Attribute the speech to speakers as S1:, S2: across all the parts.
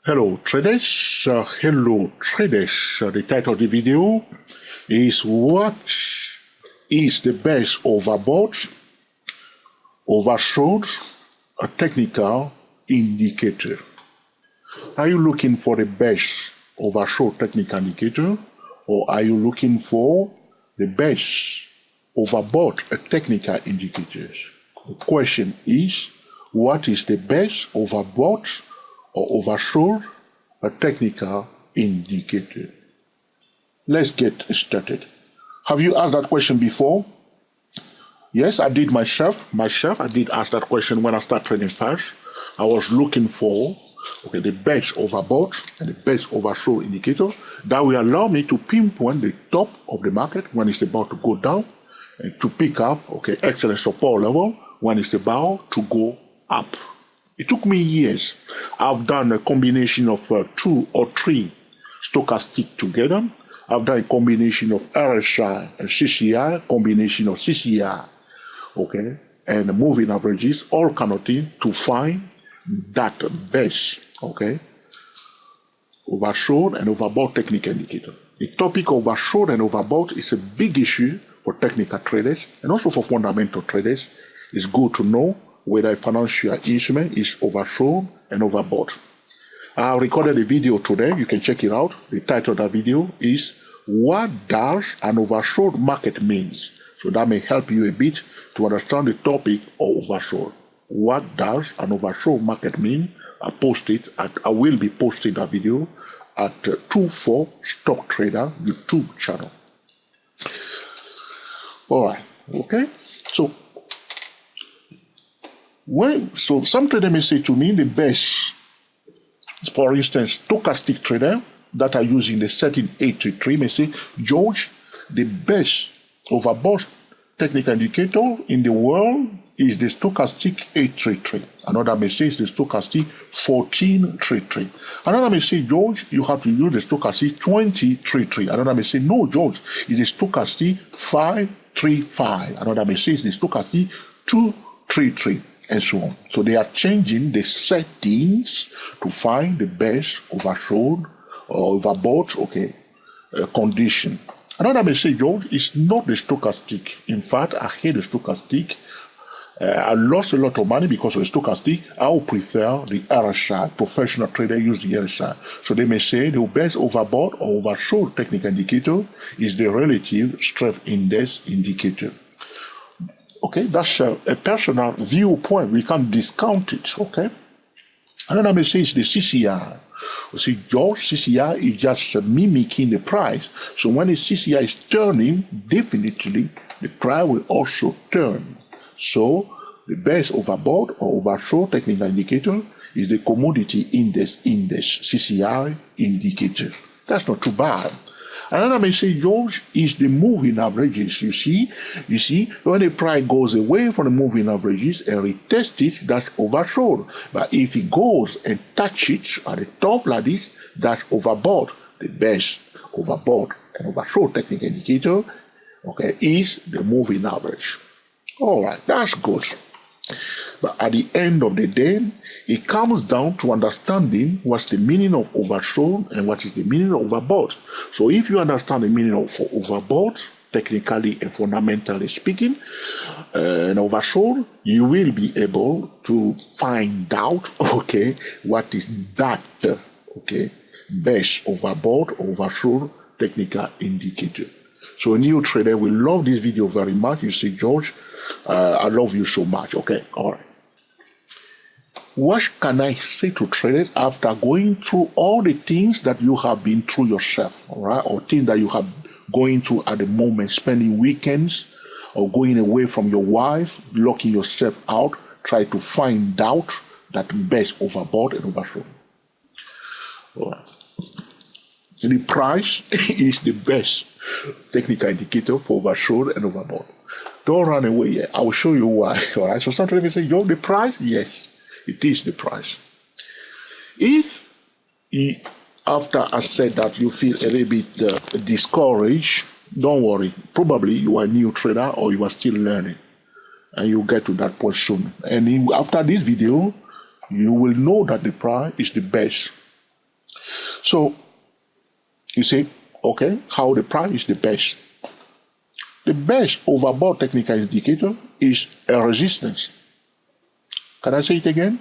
S1: Hello traders, the title of the video is what is the best overbought, oversold, a technical indicator. Are you looking for the best oversold technical indicator, or are you looking for the best overbought technical indicators? The question is, what is the best overbought or oversold a technical indicator? Let's get started. Have you asked that question before? Yes, I did myself. I did ask that question when I started trading first. I was looking for the best overbought and the best oversold indicator that will allow me to pinpoint the top of the market when it's about to go down, and to pick up excellent support level when it's about to go up. It took me years. I've done a combination of 2 or 3 stochastic together. I've done a combination of RSI and CCI, combination of CCI, and moving averages, all kind of things to find that best, oversold and overbought technical indicator. The topic of oversold and overbought is a big issue for technical traders and also for fundamental traders. It's good to know whether a financial instrument is oversold and overbought. I recorded a video today. You can check it out. The title of that video is "What Does an Oversold Market Means?" So that may help you a bit to understand the topic of oversold. What does an oversold market mean? I will be posting that video at 24 Stock Trader YouTube channel. All right. So some trader may say to me, the best, for instance, stochastic trader that are using the setting 833 may say, George, the best overbought technical indicator in the world is the stochastic 833. Another may say it's the stochastic 1433. Another may say, George, you have to use the stochastic 2033. Another may say, no, George, it's the stochastic 535. Another may say it's the stochastic 233. And so on. So they are changing the settings to find the best oversold or overbought condition. Another may say, George, it's not the stochastic. In fact, I hate the stochastic. I lost a lot of money because of the stochastic. I would prefer the RSI. Professional trader use the RSI. So they may say the best overbought or oversold technical indicator is the relative strength index indicator. That's a personal viewpoint. We can't discount it, Another may say it's the CCI. You see, George, CCI is just mimicking the price. So when the CCI is turning, definitely the price will also turn. So the best overbought or oversold technical indicator is the commodity index CCI indicator. That's not too bad. Another may say, George, is the moving averages. You see, when the price goes away from the moving averages and retest it, that's oversold. But if it goes and touch it at the top like this, that's overbought. The best overbought and oversold technical indicator, is the moving average. All right, that's good. But at the end of the day, it comes down to understanding what's the meaning of oversold and what is the meaning of overbought. So if you understand the meaning of overbought, technically and fundamentally speaking, and oversold, you will be able to find out, what is that, best overbought or oversold technical indicator. So a new trader will love this video very much. You say, George, I love you so much. All right. What can I say to traders after going through all the things that you have been through yourself, all right, or things that you have going through at the moment, spending weekends or going away from your wife, locking yourself out, try to find out that best overbought and oversold. All right. The price is the best technical indicator for oversold and overbought. Don't run away yet. I will show you why. All right. So some traders say, Yo, the price? Yes. It is the price. If after I said that you feel a little bit discouraged, don't worry. Probably you are a new trader or you are still learning, and you'll get to that point soon. And after this video, you will know that the price is the best So you say, okay, how the price is the best? The best overbought technical indicator is a resistance. Can I say it again?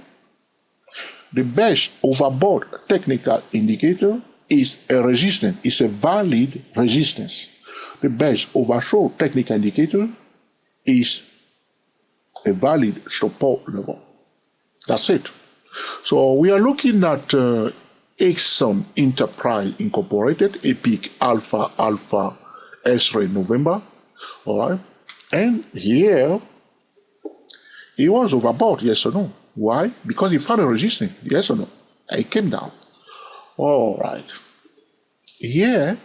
S1: The best overbought technical indicator is a resistance. It's a valid resistance. The best oversold technical indicator is a valid support level. That's it. So we are looking at Exxon Enterprise Incorporated, EPIC Alpha Alpha S-Ray November. All right. And here, it was overbought, yes or no? Why? Because he found a resistance, yes or no? And it came down. All right. Here,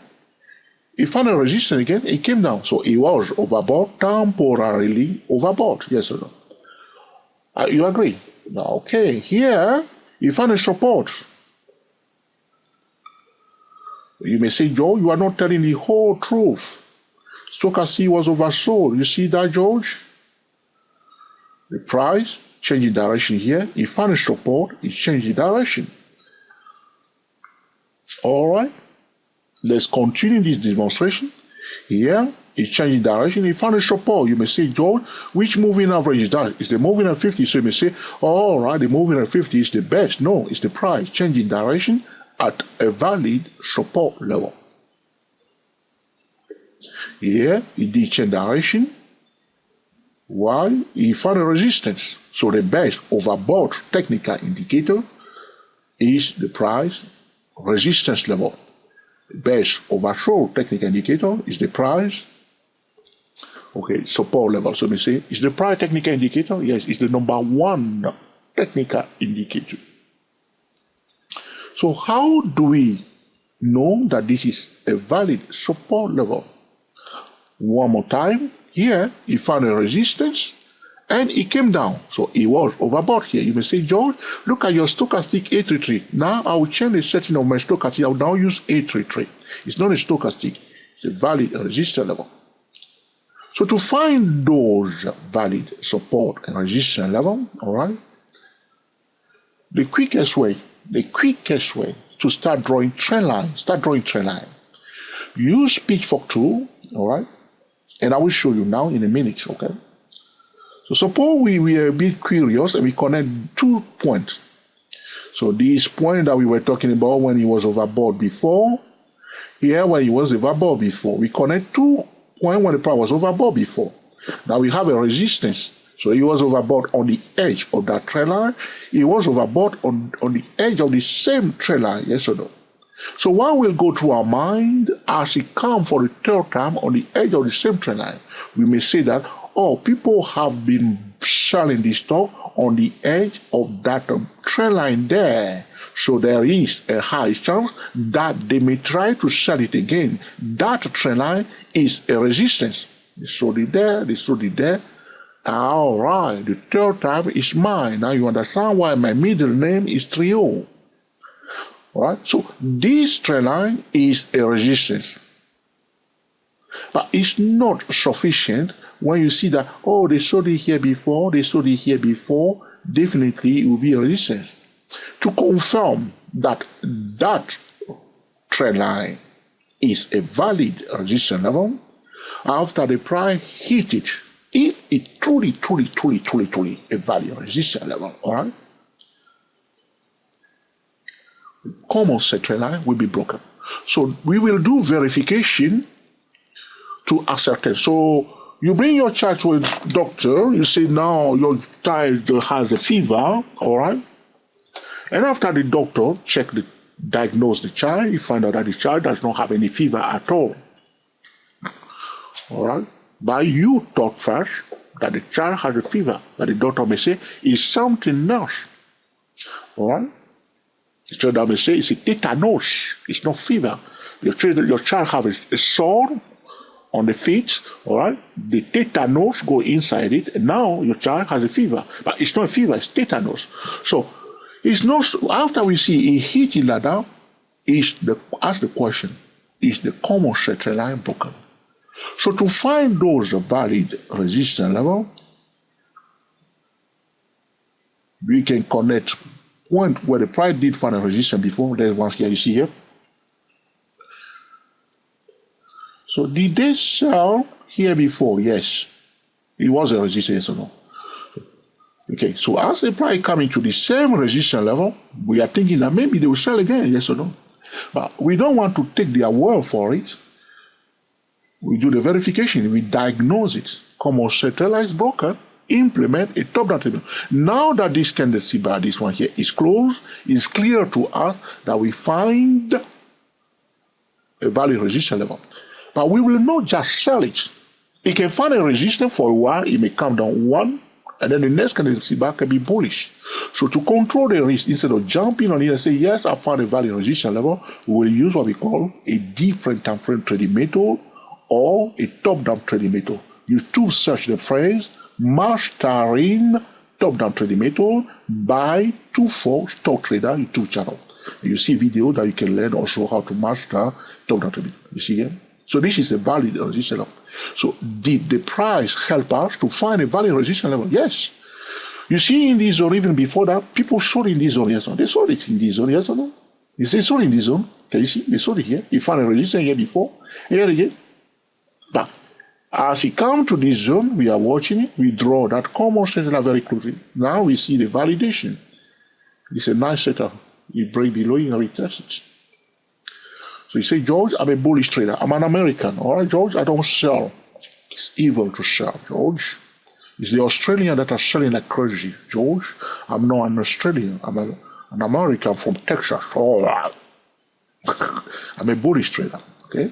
S1: he found a resistance again, it came down. So it was overbought, temporarily overbought, yes or no? You agree? Okay, here, he found a support. You may say, Joe, you are not telling the whole truth. Stochastic was oversold. You see that, George? The price changing direction here. He found a support, it changed the direction. All right. Let's continue this demonstration. Here, it's changing direction. He found a support. You may say, George, which moving average is that? It's the moving at 50. So you may say, all right, the moving at 50 is the best. No, it's the price changing direction at a valid support level. Here, it did change direction. Why? He found a resistance. So the best overbought technical indicator is the price resistance level. The best oversold technical indicator is the price, okay, support level. So we say, is the price technical indicator? Yes, it's the number one technical indicator. So how do we know that this is a valid support level? One more time, here he found a resistance and it came down. So it was overbought here. You may say, George, look at your stochastic 833. Now I will change the setting of my stochastic. I will now use 833. It's not a stochastic, it's a valid resistance level. So to find those valid support and resistance level, all right, the quickest way to start drawing trend line, use pitchfork tool, all right, and I will show you now in a minute, okay? So suppose we are a bit curious and we connect 2 points. So this point that we were talking about when he was overbought before, here when he was overbought before, we connect 2 points when the price was overbought before. Now we have a resistance. So he was overbought on the edge of that trend line. He was overbought on the edge of the same trend line, yes or no? So what will go through our mind as it comes for the third time on the edge of the same trend line? We may say that, oh, people have been selling this stock on the edge of that trend line there. So there is a high chance that they may try to sell it again. That trend line is a resistance. They sold it there, they sold it there. All right, the third time is mine. Now you understand why my middle name is Trio. All right, so this trend line is a resistance. But it's not sufficient when you see that, oh, they sold it here before, definitely it will be a resistance. To confirm that that trend line is a valid resistance level, after the price hit it, if it truly a valid resistance level, all right, common set trend line will be broken. So we will do verification to ascertain. So you bring your child to a doctor, you say now your child has a fever, all right? And after the doctor diagnose the child, you find out that the child does not have any fever at all. All right? But you thought first that the child has a fever, but the doctor may say it's something else. All right? The child may say it's a tetanus, it's not fever. Your child has a sore on the feet, all right? The tetanus go inside it, and now your child has a fever. But it's not a fever, it's tetanus. So it's not, after we see a heating like that, ask the question, is the common set line broken? So to find those valid resistance level, we can connect point where the price did find a resistance before. There's one here, you see here. So did they sell here before? Yes. It was a resistance, yes or no? Okay, so as the price coming to the same resistance level, we are thinking that maybe they will sell again, yes or no? But we don't want to take their word for it. We do the verification, we diagnose it. Come on, centralized broker, implement a top-down table. Now that this candlestick bar, this one here, is closed, it's clear to us that we find a valid resistance level. But we will not just sell it. It can find a resistance for a while, it may come down one, and then the next candlestick bar can be bullish. So to control the risk, instead of jumping on it and say, yes, I found a valid resistance level, we will use what we call a different time frame trading method or a top-down trading method. You too search the phrase mastering top-down trading method by 24 stock trader YouTube channel. You see video that you can learn also how to master top-down trading. You see here? So this is a valid resistance level. So did the price help us to find a valid resistance level? Yes. You see in this zone, even before that, people sold in this zone, yes or no? They sold it in this zone, yes or no? They sold in this zone. Can you see? They sold it here. He found a resistance here before. Here again. But as he comes to this zone, we are watching it. We draw that common center very closely. Now we see the validation. It's a nice setup. You break below, you retest it. So you say, George, I'm a bullish trader. I'm an American. All right, George, I don't sell. It's evil to sell, George. It's the Australian that are selling like crazy. George, I'm not an Australian. I'm an American from Texas. All right. I'm a bullish trader. Okay?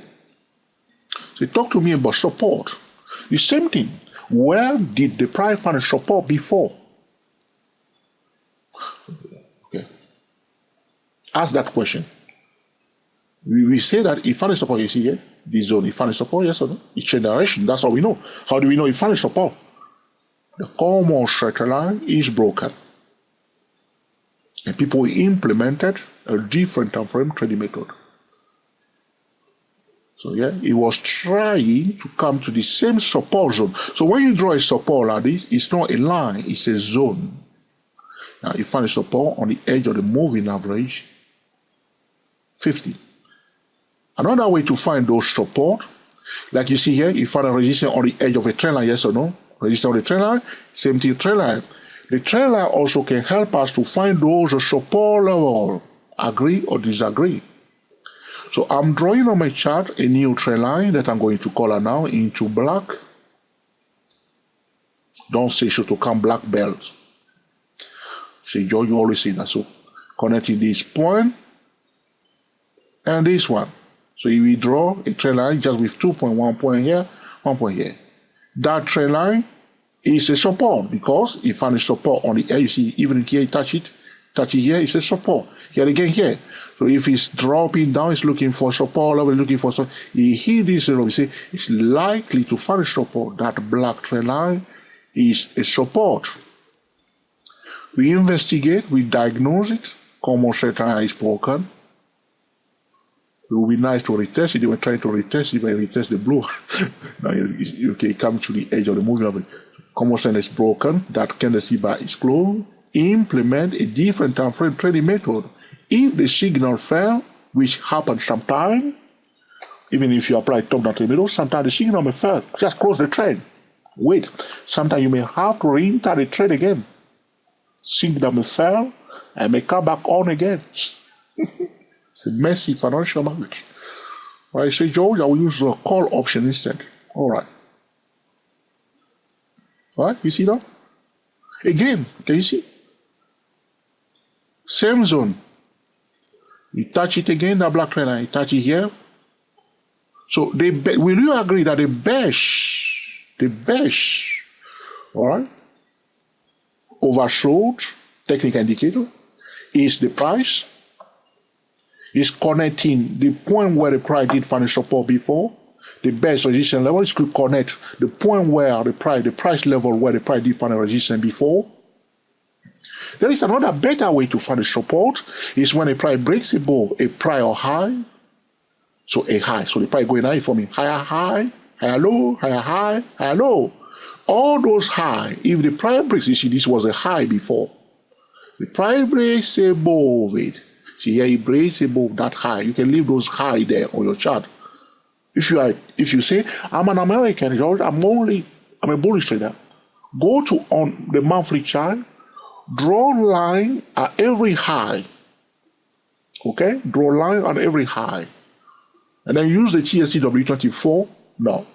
S1: So talk to me about support. The same thing. Where did the price find support before? Okay. Ask that question. We say that he found a support, you see here, this zone, he found a support, yes or no? It's generation, that's all we know. How do we know he found a support? The common straight line is broken. And people implemented a different time frame trading method. So yeah, he was trying to come to the same support zone. So when you draw a support like this, it's not a line, it's a zone. Now you find a support on the edge of the moving average, 50. Another way to find those support, like you see here, you find a resistance on the edge of a trend line, yes or no? Resistance on the trend line, same thing, trend line. The trend line also can help us to find those support level, agree or disagree. So I'm drawing on my chart a new trend line that I'm going to color now into black. Don't say should to come black belts. See, George, you always see that. So connecting this point and this one. So if we draw a trend line just with 2.1 point here, 1 point here. That trend line is a support because if I find a support on the edge, you see, even here, touch it here, it's a support. Here again, here. So if it's dropping down, it's looking for support level, looking for support. You hit this level, we say it's likely to find a support. That black trend line is a support. We investigate, we diagnose it. Common straight line is broken. It would be nice to retest it. They were trying to retest it, but retest the blue. Now you can come to the edge of the moving average. Common sense is broken. That candlestick bar is closed. Implement a different time frame trading method. If the signal fell, which happens sometimes, even if you apply top-down trading method, sometimes the signal may fail. Just close the trade. Wait. Sometimes you may have to re-enter the trade again. Signal may fail and may come back on again. It's a messy financial market. I say, George, I will use the call option instead. All right. All right, you see that? Again, can you see? Same zone. You touch it again, the black trend line. You touch it here. So will you agree that the bearish, all right, oversold technical indicator is the price? Is connecting the point where the price did find a support before, the best resistance level is to connect the point where the price level where the price did find a resistance before. There is another better way to find a support is when a price breaks above a prior high. So a high, so the price going high for me, higher high, higher low, higher high, higher low. All those high, if the price breaks, you see this was a high before. The price breaks above it. See here, it breaks above that high. You can leave those high there on your chart. If you say, I'm an American, George, I'm a bullish trader, go to on the monthly chart, draw a line at every high. Okay? Draw a line on every high. And then use the TSCW24. No.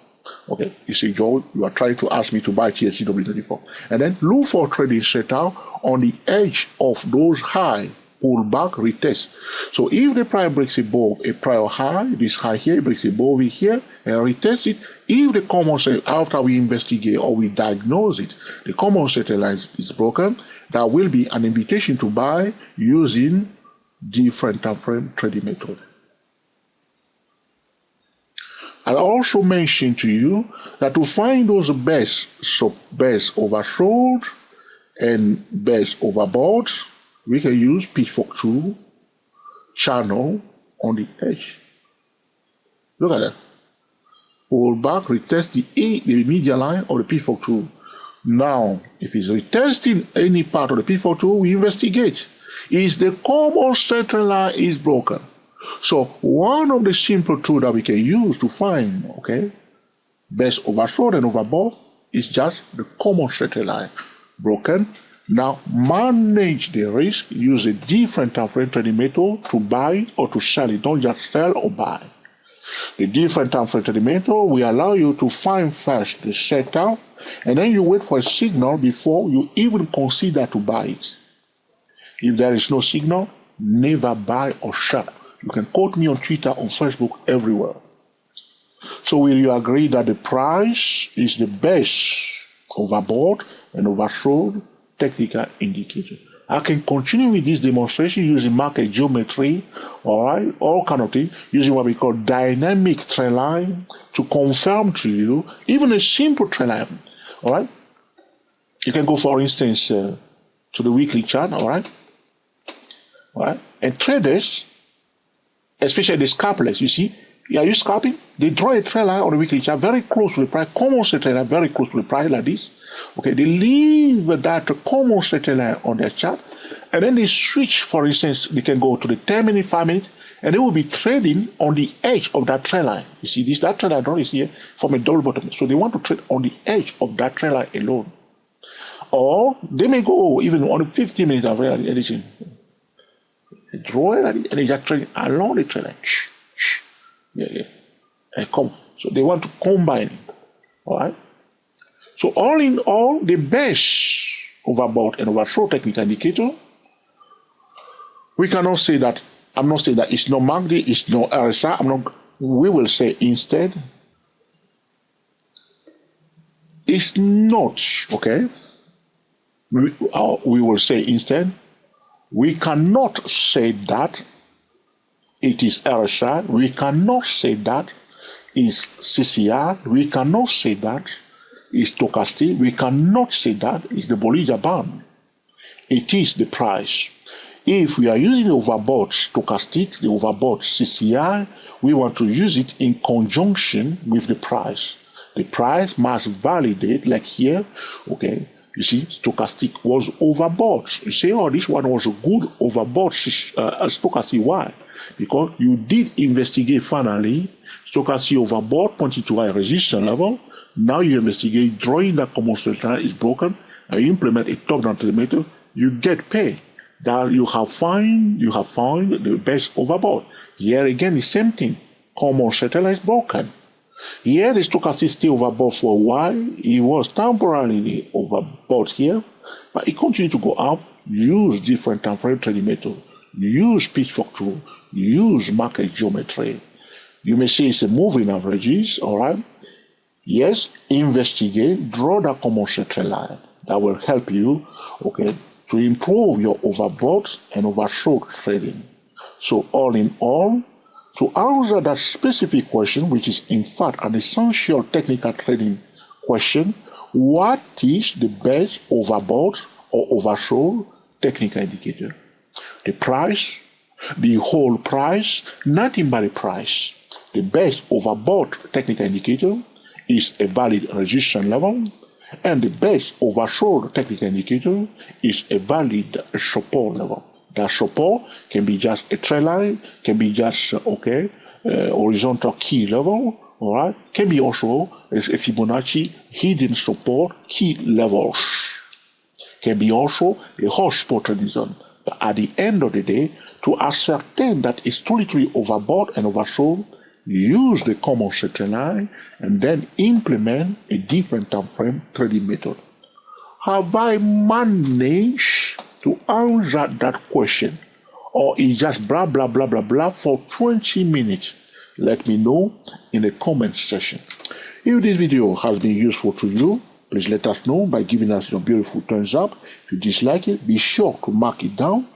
S1: Okay. You say, George, you are trying to ask me to buy TSCW24. And then look for trading setup on the edge of those high, pull back, retest. So if the price breaks above a prior high, this high here breaks above it here, and retest it, if the common center, after we investigate or we diagnose it, the common center line is broken, that will be an invitation to buy using different time frame trading method. I also mentioned to you that to find those best oversold and best overbought, we can use pitchfork tool channel on the edge. Look at that. Pull back, retest the media line of the pitchfork tool. Now, if it's retesting any part of the pitchfork tool, we investigate. Is the common center line is broken? So one of the simple tools that we can use to find, okay, best oversold and overbought is just the common center line broken. Now manage the risk, use a different time frame trading method to buy or to sell it. Don't just sell or buy. The different time frame trading method will allow you to find first the setup, and then you wait for a signal before you even consider to buy it. If there is no signal, never buy or sell. You can quote me on Twitter, on Facebook, everywhere. So will you agree that the price is the best overbought and oversold technical indicator? I can continue with this demonstration using market geometry, all right, all kind of things, using what we call dynamic trend line to confirm to you, even a simple trend line, all right? You can go, for instance, to the weekly chart, all right? All right, and traders, especially the scalpers, you see, are you scalping? They draw a trend line on the weekly chart very close to the price, common center line very close to the price like this. Okay, they leave that common center line on their chart, and then they switch, for instance, they can go to the 10-minute, 5-minute, and they will be trading on the edge of that trend line. You see, that trend line is here from a double bottom. So they want to trade on the edge of that trend line alone. Or they may go even on the 15-minute edition. They draw it and they just trade along the trend line. Yeah. And come. So they want to combine it. All right. So all in all, the best overbought and oversold technical indicator, we cannot say that. I'm not saying that it's no MACD, it's no RSI. We will say instead, it's not, okay? We will say instead, we cannot say that it is RSI. We cannot say that it's CCR. We cannot say that it's stochastic. We cannot say that it's the Bollinger Band. It is the price. If we are using the overbought stochastic, the overbought CCI, we want to use it in conjunction with the price. The price must validate, like here, okay, you see, stochastic was overbought. You say, oh, this one was a good overbought stochastic. Why? Because you did investigate finally, stochastic overbought, pointing to a resistance level. Now you investigate, drawing that common straight line is broken, and you implement a top-down trade method, you get paid. That you have found the best overbought. Here again, the same thing. Common straight line is broken. Here the stochastic is still overbought for a while. It was temporarily overbought here, but it continued to go up. Use different time frame trading method. Use pitchfork tool. Use market geometry. You may say it's a moving averages, all right? Yes, investigate, draw the common straight line. That will help you, okay, to improve your overbought and oversold trading. So all in all, to answer that specific question, which is in fact an essential technical trading question, what is the best overbought or oversold technical indicator? The price, the whole price, nothing but the price. The best overbought technical indicator is a valid resistance level, And the best oversold technical indicator is a valid support level. That support can be just a trend line, can be just horizontal key level, all right? Can be also a Fibonacci hidden support key levels. Can be also a hotspot trading zone. But at the end of the day, to ascertain that it's truly overbought and oversold, use the common trend line and then implement a different time frame trading method. Have I managed to answer that question, or is just blah blah blah blah blah for 20 minutes? Let me know in the comment section. If this video has been useful to you, please let us know by giving us your beautiful thumbs up. If you dislike it, be sure to mark it down.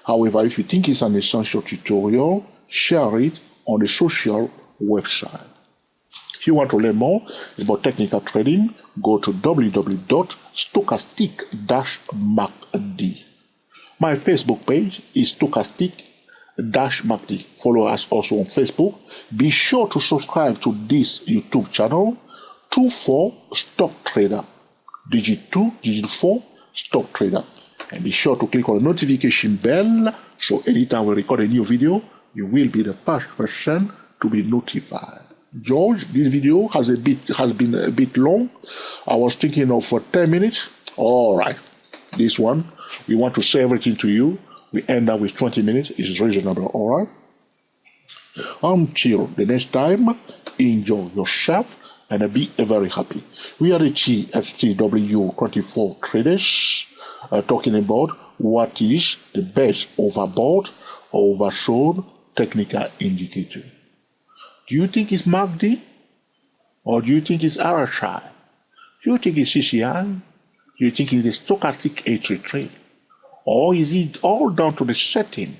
S1: However, if you think it's an essential tutorial, share it on the social website. If you want to learn more about technical trading, go to www.stochastic-macd. My Facebook page is stochastic-macd. Follow us also on Facebook. Be sure to subscribe to this YouTube channel, 24 Stock Trader. Digit 2, digit 4, Stock Trader. And be sure to click on the notification bell so anytime we record a new video, you will be the first person to be notified. George, this video has been a bit long. I was thinking of for 10 minutes. All right, this one we want to say everything to you. We end up with 20 minutes. It's reasonable. All right. Until the next time, enjoy yourself and be very happy. We are the TFTW24 traders talking about what is the best overbought or oversold technical indicator. Do you think it's MACD? Or do you think it's RSI? Do you think it's CCI? Do you think it's the stochastic 833? Or is it all down to the setting?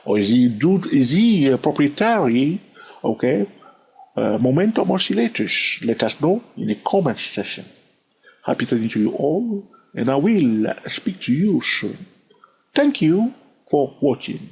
S1: Or is he a proprietary, momentum oscillators? Let us know in the comment section. Happy talking to you all, and I will speak to you soon. Thank you for watching.